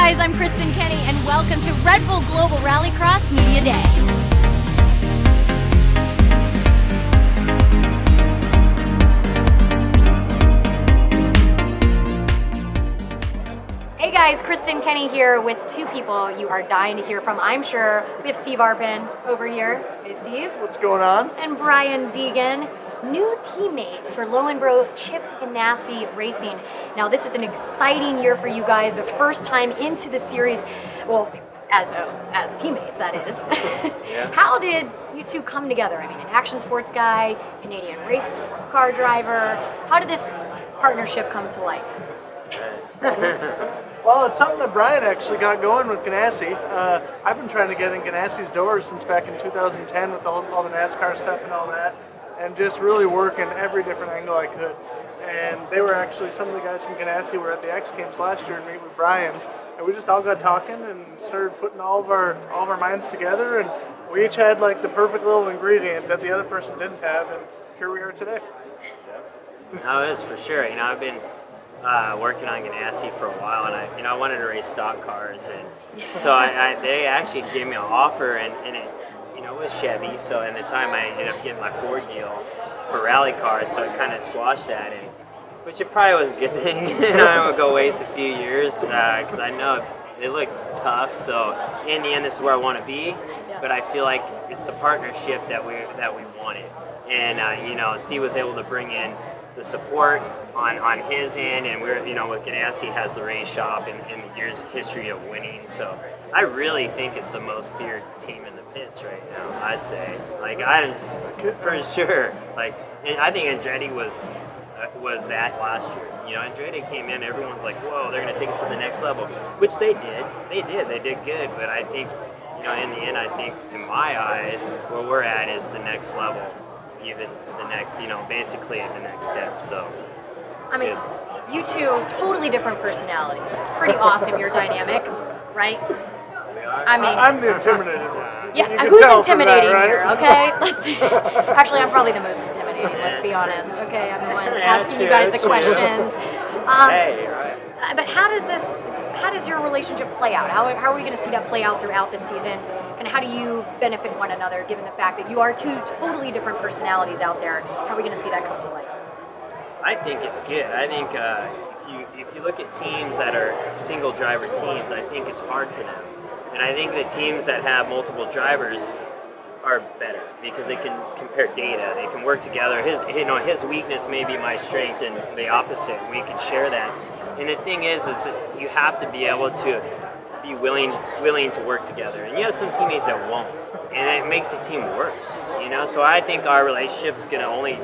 guys, I'm Kristen Kenny, and welcome to Red Bull Global Rallycross Media Day. Hey guys, Kristen Kenny here with two people you are dying to hear from, I'm sure. We have Steve Arpin over here. Hey Steve. What's going on? And Brian Deegan, new teammates for Lowenbro Chip Ganassi Racing. Now this is an exciting year for you guys, the first time into the series, well, as teammates, that is. Yeah. How did you two come together? I mean, an action sports guy, Canadian race car driver. How did this partnership come to life? Well, it's something that Brian actually got going with Ganassi. I've been trying to get in Ganassi's doors since back in 2010 with all the NASCAR stuff and all that, and just really working every different angle I could. And they were actually, some of the guys from Ganassi were at the X Games last year to meet with Brian, and we just all got talking and started putting all of our minds together, and we each had like the perfect little ingredient that the other person didn't have, and here we are today. No, it is for sure. I've been working on Ganassi for a while, and I wanted to race stock cars, and so they actually gave me an offer, and it was Chevy. So at the time, I ended up getting my Ford deal for rally cars, so it kind of squashed that, which it probably was a good thing. I would go waste a few years because I know it looks tough. So in the end, this is where I want to be, but I feel like it's the partnership that we wanted, and Steve was able to bring in the support on his end, and we're with Ganassi has the race shop and the years of history of winning. So I really think it's the most feared team in the pits right now. I'd say, I'm for sure. And I think Andretti was that last year. Andretti came in, everyone's like, whoa, they're going to take it to the next level, which they did. They did good, but I think in the end, I think in my eyes, where we're at is the next level. Even to the next, basically the next step. So, good. You two, totally different personalities. It's pretty awesome, your dynamic, right? We are. I'm the intimidated one. Yeah, who's intimidating here, okay? Let's see. Actually, I'm probably the most intimidating, let's be honest, okay? I'm the one asking you guys the questions. Hey, right. But how does your relationship play out? How are we going to see that play out throughout the season? And how do you benefit one another, given the fact that you are two totally different personalities out there? How are we going to see that come to life? I think it's good. I think if you look at teams that are single driver teams, I think it's hard for them. And I think the teams that have multiple drivers are better because they can compare data. They can work together. His weakness may be my strength, and the opposite. We can share that. And the thing is you have to be able to be willing to work together. And you have some teammates that won't, and it makes the team worse. So I think our relationship is going to only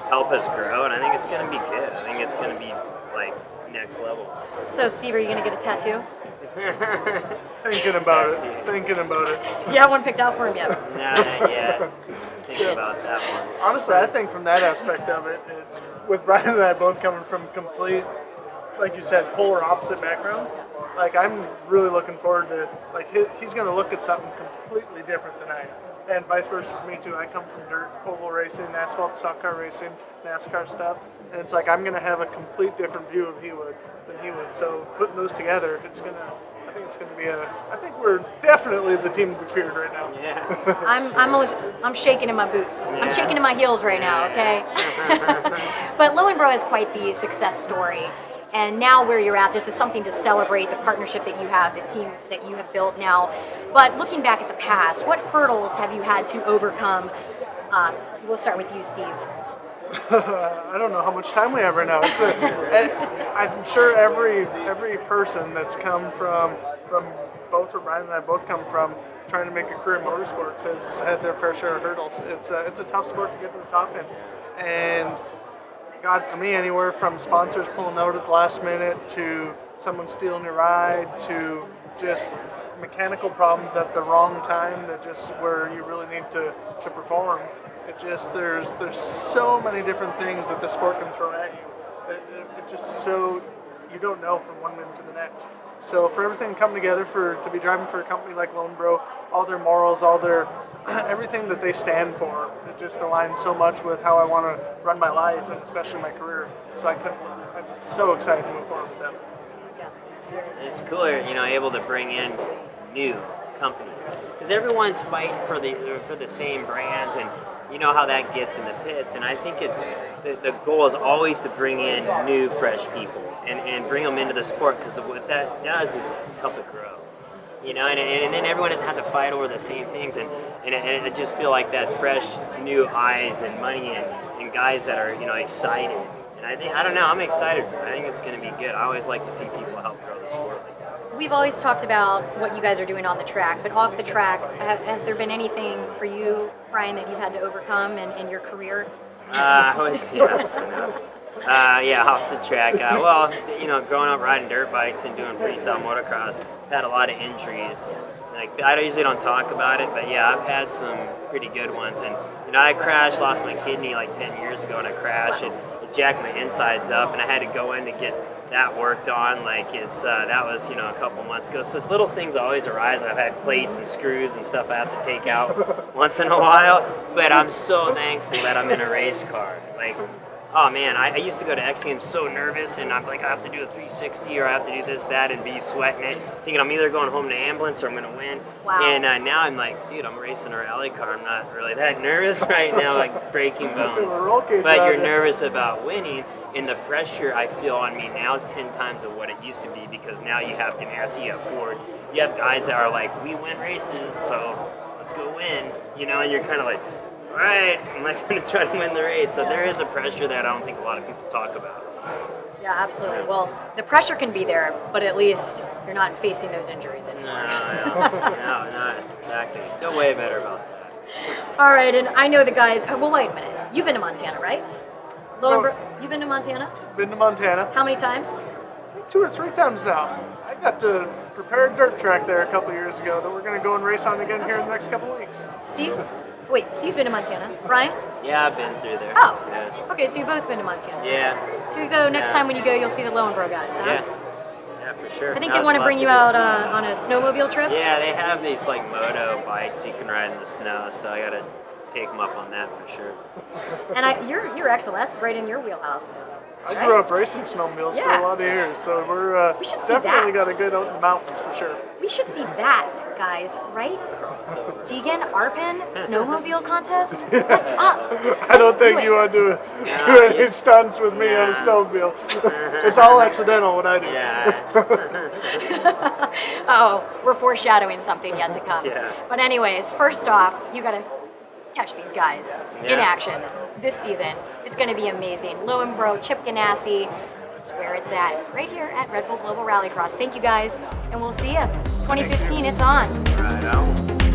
help us grow, and I think it's going to be good. I think it's going to be like next level. So Steve, are you going to get a tattoo? Thinking about it. Do you have one picked out for him yet? No, not yet. Thinking about that one. Honestly, I think from that aspect of it, it's with Brian and I both coming from complete, like you said, polar opposite backgrounds. I'm really looking forward to, he's going to look at something completely different than I am. And vice versa for me too. I come from dirt, oval racing, asphalt stock car racing, NASCAR stuff. And it's I'm going to have a complete different view of than he would. So putting those together, I think we're definitely the team to be feared right now. Yeah. I'm shaking in my boots. Yeah. I'm shaking in my heels right now, okay? But Lowenbro is quite the success story. And now where you're at, this is something to celebrate the partnership that you have, the team that you have built now. But looking back at the past, what hurdles have you had to overcome? We'll start with you, Steve. I don't know how much time we have right now. I'm sure every person that's come from both where Brian and I both come from, trying to make a career in motorsports, has had their fair share of hurdles. It's a tough sport to get to the top in, and God, for me, anywhere from sponsors pulling out at the last minute to someone stealing your ride to just mechanical problems at the wrong time that just where you really need to perform. There's so many different things that the sport can throw at you. You don't know from one minute to the next. So for everything to come together to be driving for a company like Lowenbro, all their morals, all their everything that they stand for, it just aligns so much with how I want to run my life and especially my career. So I'm so excited to move forward with them. Yeah. It's cooler, able to bring in new companies because everyone's fighting for the same brands, and you know how that gets in the pits. And I think it's the goal is always to bring in new, fresh people and bring them into the sport, because what that does is help it grow. And then everyone doesn't have to fight over the same things, and I just feel like that's fresh, new eyes and money and guys that are excited. And I don't know, I'm excited. I think it's going to be good. I always like to see people help grow the sport like that. We've always talked about what you guys are doing on the track, but off the track, has there been anything for you, Brian, that you've had to overcome in your career? Yeah, off the track. Growing up riding dirt bikes and doing freestyle motocross, I've had a lot of injuries. Like, I usually don't talk about it, but yeah, I've had some pretty good ones. And I crashed, lost my kidney like 10 years ago in a crash, and it jacked my insides up, and I had to go in to get that worked on. Like, that was a couple months ago. So little things always arise. I've had plates and screws and stuff I have to take out once in a while, but I'm so thankful that I'm in a race car. Like, oh man, I used to go to X Games so nervous, and I'm like, I have to do a 360 or I have to do this, that, and be sweating it, thinking I'm either going home to ambulance or I'm going to win. Wow. And now I'm like, dude, I'm racing a rally car. I'm not really that nervous right now, like breaking bones. But you're nervous about winning, and the pressure I feel on me now is 10 times of what it used to be, because now you have Ganassi, you have Ford, you have guys that are like, we win races, so let's go win, and you're kind of like, all right, I'm not going to try to win the race. So there is a pressure that I don't think a lot of people talk about. Yeah, absolutely. Well, the pressure can be there, but at least you're not facing those injuries anymore. No, not exactly. Feel way better about that. All right, and I know the guys. Well, wait a minute. You've been to Montana, right? You've been to Montana? Been to Montana How many times? 2 or 3 times now. I got to prepare a dirt track there a couple years ago that we're going to go and race on again here in the next couple of weeks. Steve? Wait, Steve's been to Montana. Brian? Yeah, I've been through there. Oh. Yeah. Okay, so you've both been to Montana. Yeah. So you go next Yeah. time when you go, you'll see the Lowenbro guys, huh? Yeah, for sure. I think That they was want to fun bring you do. out on a snowmobile trip. Yeah, they have these like moto bikes you can ride in the snow, so I gotta take them up on that for sure. And you're excellent. That's right in your wheelhouse. I Right? grew up racing snowmobiles for Yeah. a lot of years, so We should see definitely that. got a good out in the mountains for sure. We should see that, guys, right? Deegan Arpin snowmobile contest? What's up? I don't Let's do think it. you want to do No, any it's- stunts with me on a nah. snowmobile. It's all accidental what I do. Yeah. Oh, we're foreshadowing something yet to come. Yeah. But anyways, first off, you gotta catch these guys in Yeah. action this season. It's gonna be amazing. Lowenbro, Chip Ganassi, it's where it's at, right here at Red Bull Global Rallycross. Thank you guys, and we'll see you. 2015, it's on. Right on.